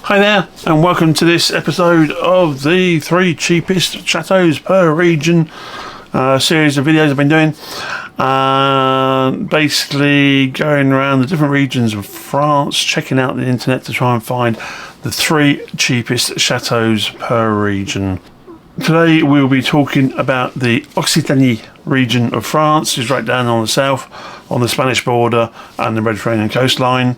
Hi there, and welcome to this episode of the 3 cheapest chateaus per region series of videos I've been doing. Basically going around the different regions of France, checking out the internet to try and find the 3 cheapest chateaus per region. Today we'll be talking about the Occitanie region of France, which is right down on the south, on the Spanish border and the Mediterranean coastline.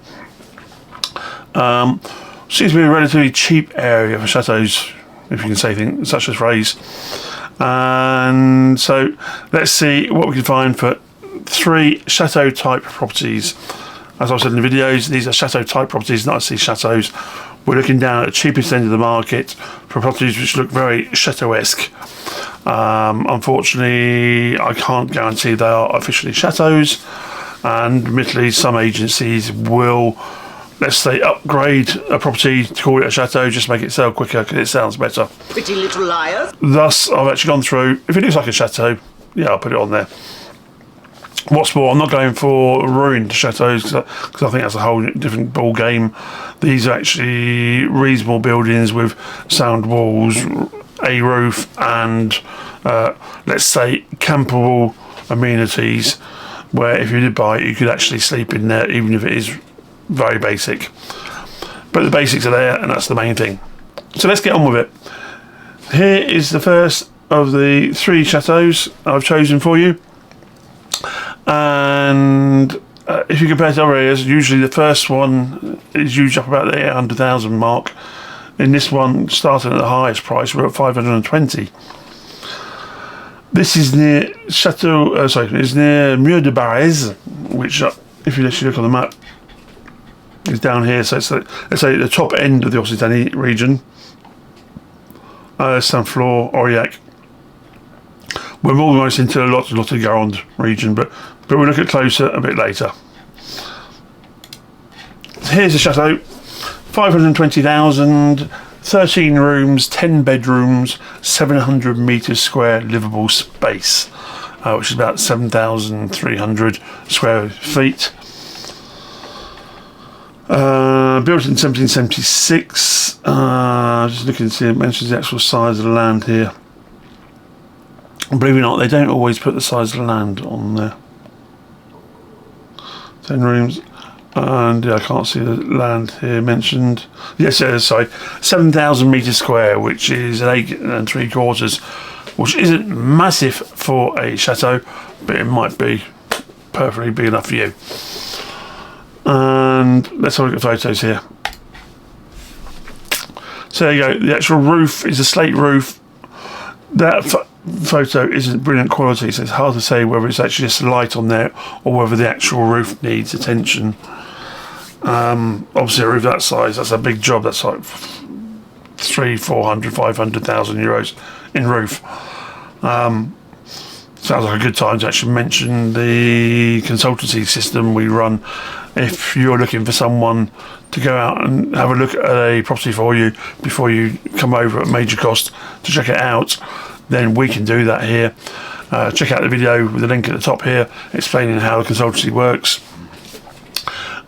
Seems to be a relatively cheap area for chateaus, if you can say such a phrase. And so let's see what we can find for 3 chateau type properties. As I've said in the videos, these are chateau type properties, not actually chateaus. We're looking down at the cheapest end of the market for properties which look very chateau-esque. Unfortunately, I can't guarantee they are officially chateaus, and admittedly some agencies will, let's say, upgrade a property to call it a chateau, just make it sell quicker because it sounds better. Pretty little liars. Thus, I've actually gone through, if it looks like a chateau, yeah, I'll put it on there. What's more, I'm not going for ruined chateaus because I think that's a whole different ball game. These are actually reasonable buildings with sound walls, a roof, and let's say campable amenities, where if you did buy it, you could actually sleep in there, even if it is very basic. But the basics are there, and that's the main thing. So let's get on with it. Here is the first of the 3 chateaus I've chosen for you. And if you compare to other areas, usually the first one is usually up about the 800,000 mark. In this one, starting at the highest price, we're at 520. This is near is near Mur de Barrez, which, if you actually look on the map, is down here. So it's let's say the top end of the Occitanie region. Saint-Flour, Aurillac. We're almost into a lot of Gironde region, but we'll look at closer a bit later. Here's the chateau, 520,000, 13 rooms, 10 bedrooms, 700 metres square livable space, which is about 7,300 square feet. Built in 1776. Just looking to see, it mentions the actual size of the land here. Believe it or not, they don't always put the size of the land on there. 10 rooms, and yeah, I can't see the land here mentioned. Yes, sorry, 7,000 metres square, which is an 8 3/4, which isn't massive for a chateau, but it might be perfectly big enough for you. And let's have a look at photos here. So there you go, the actual roof is a slate roof. That photo isn't brilliant quality, so it's hard to say whether it's actually just light on there or whether the actual roof needs attention. Obviously a roof that size, that's a big job. That's like 300, 400, 500,000 euros in roof. Sounds like a good time to actually mention the consultancy system we run. If you're looking for someone to go out and have a look at a property for you before you come over at major cost to check it out, then we can do that here. Check out the video with the link at the top here explaining how the consultancy works.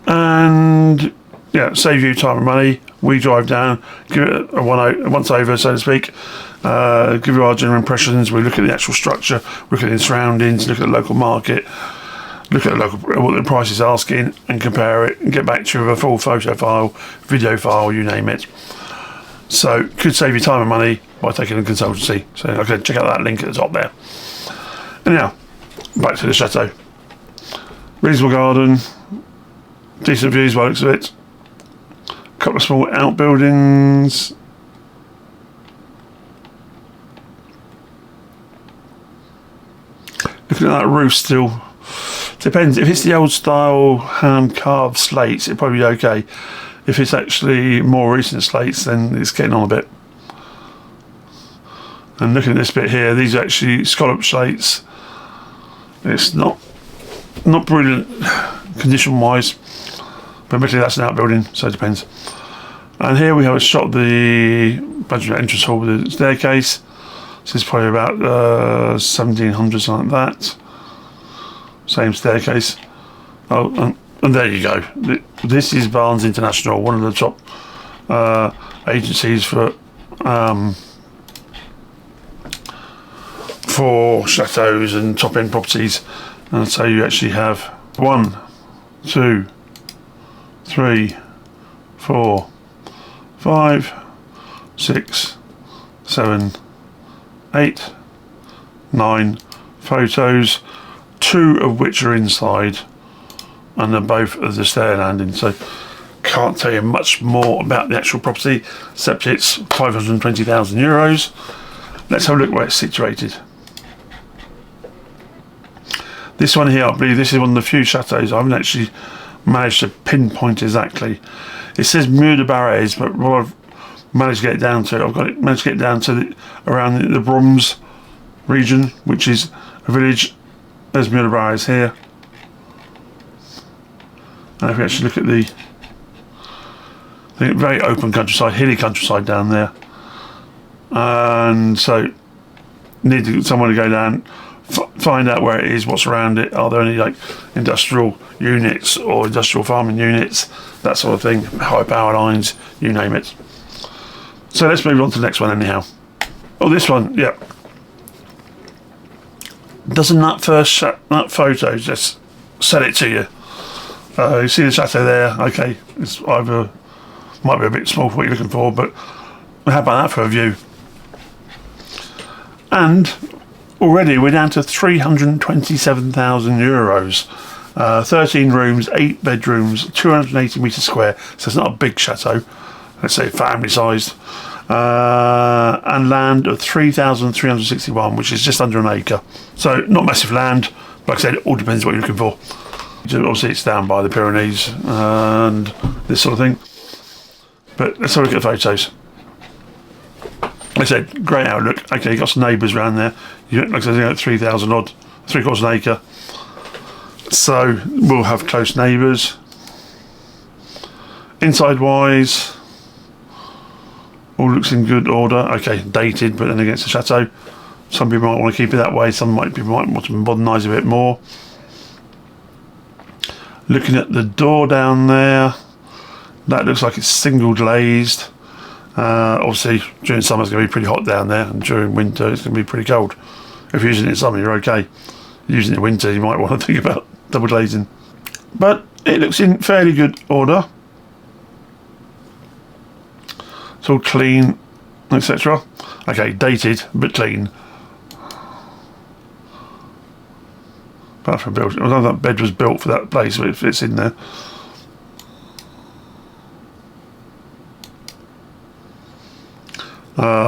And yeah, save you time and money. We drive down, give it a once over, so to speak, give you our general impressions. We look at the actual structure, look at the surroundings, look at the local market, look at what the price is asking, and compare it, and get back to you with a full photo file, video file, you name it. So could save you time and money by taking a consultancy. So okay, check out that link at the top there. Anyhow, back to the chateau. Reasonable garden, decent views by the looks of it. A couple of small outbuildings. Looking at that roof still. Depends, if it's the old style hand carved slates, it'll probably be okay. If it's actually more recent slates, then it's getting on a bit. And looking at this bit here, these are actually scallop slates. It's not brilliant condition wise, but admittedly that's an outbuilding, so it depends. And here we have a shot of the entrance hall with the staircase. This is probably about 1700, something like that. Same staircase. Oh, and there you go. This is Barnes International, one of the top agencies for chateaus and top end properties, and so you actually have 1, 2, 3, 4, 5, 6, 7, 8, 9 photos, 2 of which are inside, and they're both of the stair landing. So can't tell you much more about the actual property except it's €520,000. Let's have a look where it's situated. This one here, I believe this is one of the few chateaus I haven't actually managed to pinpoint exactly. It says Mur de Barres, but what I've managed to get it down to, managed to get it down to around the Broms region, which is a village. There's Mur de Barres here. And if we actually look at the very open countryside, hilly countryside down there, and so need someone to go down, find out where it is, what's around it, are there any like industrial units or industrial farming units, that sort of thing, high power lines, you name it. So let's move on to the next one anyhow. Oh, this one, yeah. Doesn't that that photo just sell it to you? You see the chateau there, okay, it's either, might be a bit small for what you're looking for, but how about that for a view? And already we're down to €327,000. 13 rooms, 8 bedrooms, 280 metres square, so it's not a big chateau, let's say family sized, and land of 3,361, which is just under an acre. So not massive land, like I said, it all depends what you're looking for. Obviously it's down by the Pyrenees and this sort of thing, but let's have a look at the photos. Like I said, great outlook. Okay, you've got some neighbours around there. Like I said, you got 3,000 odd, 3/4 an acre. So we'll have close neighbours. Inside wise, all looks in good order. Okay, dated, but then against the chateau, some people might want to keep it that way. Some people might want to modernise a bit more. Looking at the door down there, that looks like it's single glazed. Obviously during summer it's going to be pretty hot down there, and during winter it's going to be pretty cold. If you're using it in summer you're okay. Using it in winter you might want to think about double glazing. But it looks in fairly good order. It's all clean, etc. Okay, dated but clean. Apart from built, I don't know if that bed was built for that place, but it fits in there.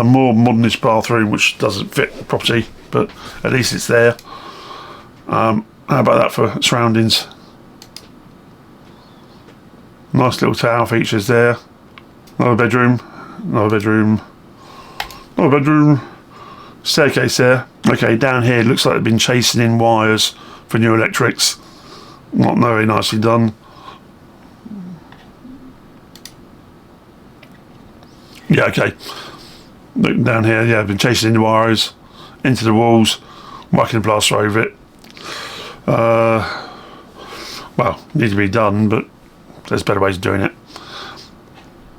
More modernist bathroom, which doesn't fit the property, but at least it's there. How about that for surroundings? Nice little tower features there. Another bedroom, another bedroom, another bedroom. Staircase there. Okay, down here it looks like they've been chasing in wires for new electrics. Not very nicely done. Yeah, okay. Look down here, yeah, I've been chasing in the wires into the walls, whacking the plaster over it. Well, needs to be done, but there's better ways of doing it.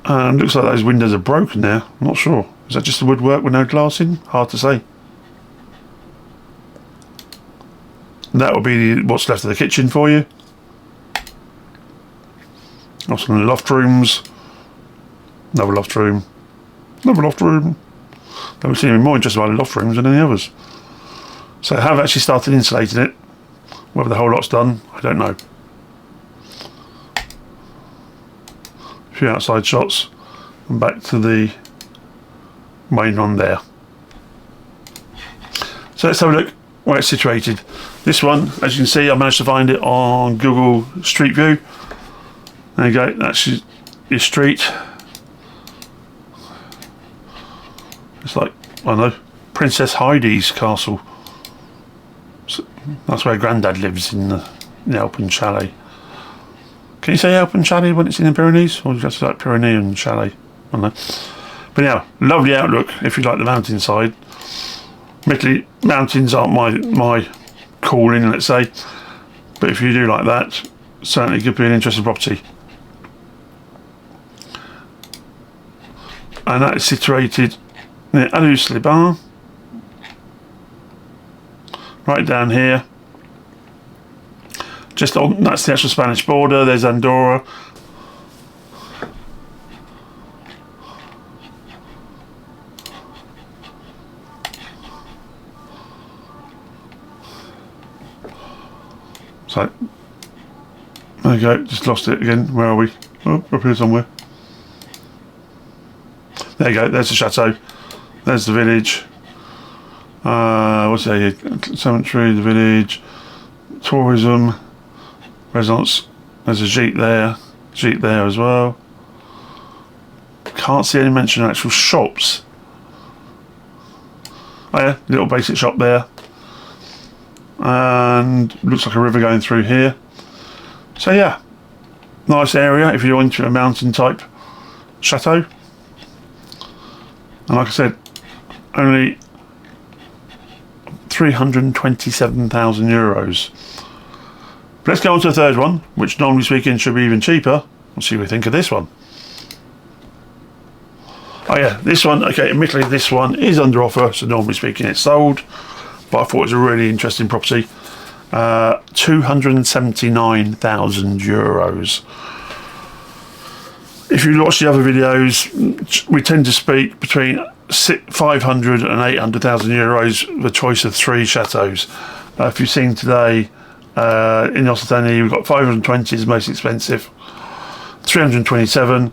And looks like those windows are broken there. I'm not sure. Is that just the woodwork with no glass in? Hard to say. That will be what's left of the kitchen for you. Also in the loft rooms. Another loft room. Another loft room. Don't seem to be more interested by the loft rooms than any others. So I have actually started insulating it. Whether the whole lot's done, I don't know. A few outside shots. And back to the main one there. So let's have a look where it's situated. This one, as you can see, I managed to find it on Google Street View. There you go, that's your street. It's like, I don't know, Princess Heidi's castle. So that's where Grandad lives, in the Alpen Chalet. Can you say Alpen Chalet when it's in the Pyrenees? Or just like Pyrenean Chalet? I don't know. But yeah, lovely outlook if you like the mountainside. Admittedly, mountains aren't my calling, let's say. But if you do like that, certainly could be an interesting property. and that is situated near Occitanie, right down here. Just on, that's the actual Spanish border. There's Andorra. So there you go, just lost it again. Where are we? Oh, up here somewhere. There you go, there's the chateau. There's the village. What's that here? Cemetery, the village, tourism, residence. There's a jeep there as well. Can't see any mention of actual shops. Oh yeah, little basic shop there. And looks like a river going through here. So yeah, nice area if you're into a mountain type chateau. And like I said, only €327,000. But let's go on to the third one, which normally speaking should be even cheaper. We'll see what we think of this one. Oh yeah, this one, okay, admittedly this one is under offer, so normally speaking it's sold. But I thought it was a really interesting property. €279,000. If you watch the other videos, we tend to speak between 500 and 800,000 euros, the choice of 3 chateaus. If you've seen today in Occitanie, we've got 520 is the most expensive, 327,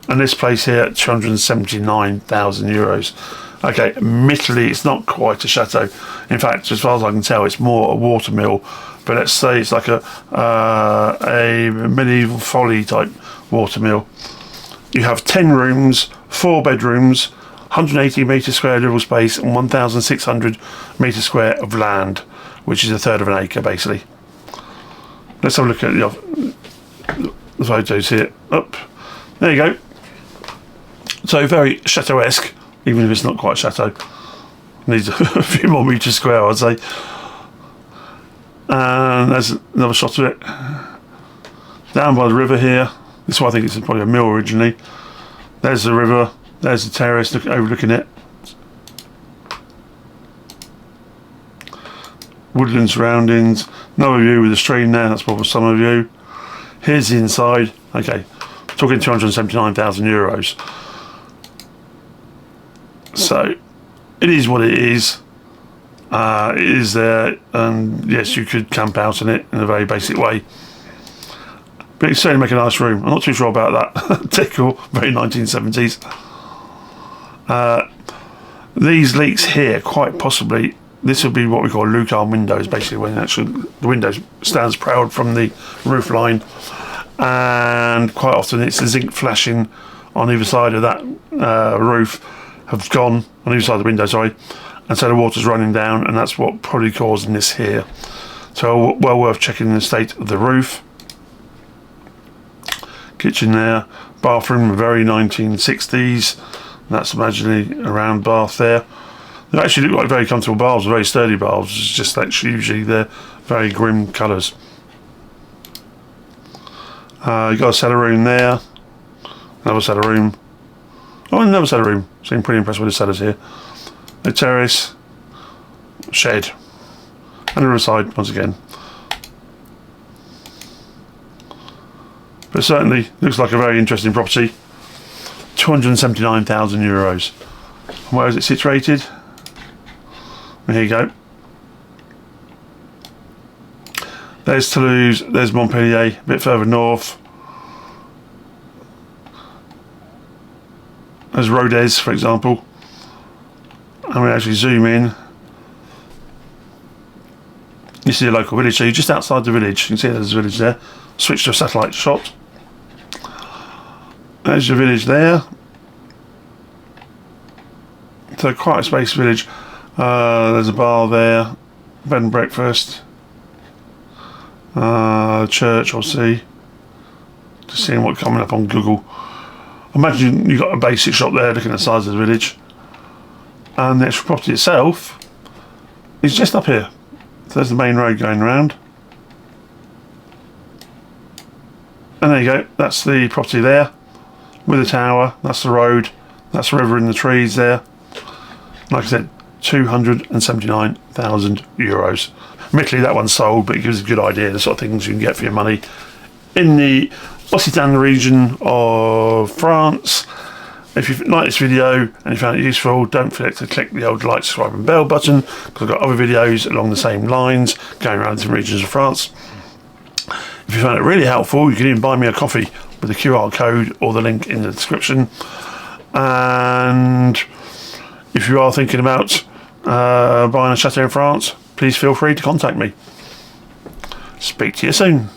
and this place here at 279,000 euros. Okay, admittedly it's not quite a chateau. In fact, as far as I can tell, it's more a water mill. But let's say it's like a medieval folly type water mill. You have 10 rooms, 4 bedrooms, 180 metre square livable space, and 1,600 metre square of land, which is a third of an acre basically. Let's have a look at the photos here. Up, there you go. So very chateau-esque. Even if it's not quite a chateau. Needs a few more metres square, I'd say. And there's another shot of it. Down by the river here. This is why I think it's probably a mill originally. There's the river. There's the terrace overlooking it. Woodland surroundings. Another view with the stream there. That's probably some of you. Here's the inside. Okay. Talking €279,000. So it is what it is. It is there, and yes, you could camp out in it in a very basic way. But it's certainly make a nice room. I'm not too sure about that decor, very 1970s. These leaks here, quite possibly, this would be what we call lucarne windows, basically when actually the window stands proud from the roof line, and quite often it's the zinc flashing on either side of that roof have gone on either side of the window, sorry, and so the water's running down, and that's what probably causing this here. So well worth checking the state of the roof. Kitchen there, bathroom, very 1960s. That's imaginary a round bath there. They actually look like very comfortable baths, very sturdy baths. It's just actually usually they're very grim colours. You've got a cellar room there, another cellar room. Oh, another cellar room. So I'm pretty impressed with the cellars here. A terrace, shed, and a riverside once again. But certainly looks like a very interesting property. €279,000. And where is it situated? There you go. There's Toulouse, there's Montpellier, a bit further north. There's Rodez, for example. And we actually zoom in. You see the local village, so you're just outside the village. You can see there's a village there. Switch to a satellite shot. There's your village there. So quite a spacious village. There's a bar there. Bed and breakfast. Church, I'll see. Just seeing what's coming up on Google. Imagine you've got a basic shop there looking at the size of the village. And the actual property itself is just up here. So there's the main road going around. And there you go, that's the property there. With the tower, that's the road. That's River in the Trees there. Like I said, €279,000. Admittedly, that one's sold, but it gives a good idea of the sort of things you can get for your money in the Occitanie region of France. If you've liked this video and you found it useful, don't forget to click the old like, subscribe and bell button, because I've got other videos along the same lines going around different regions of France. If you found it really helpful, you can even buy me a coffee with the QR code or the link in the description. And if you are thinking about buying a chateau in France, please feel free to contact me. Speak to you soon.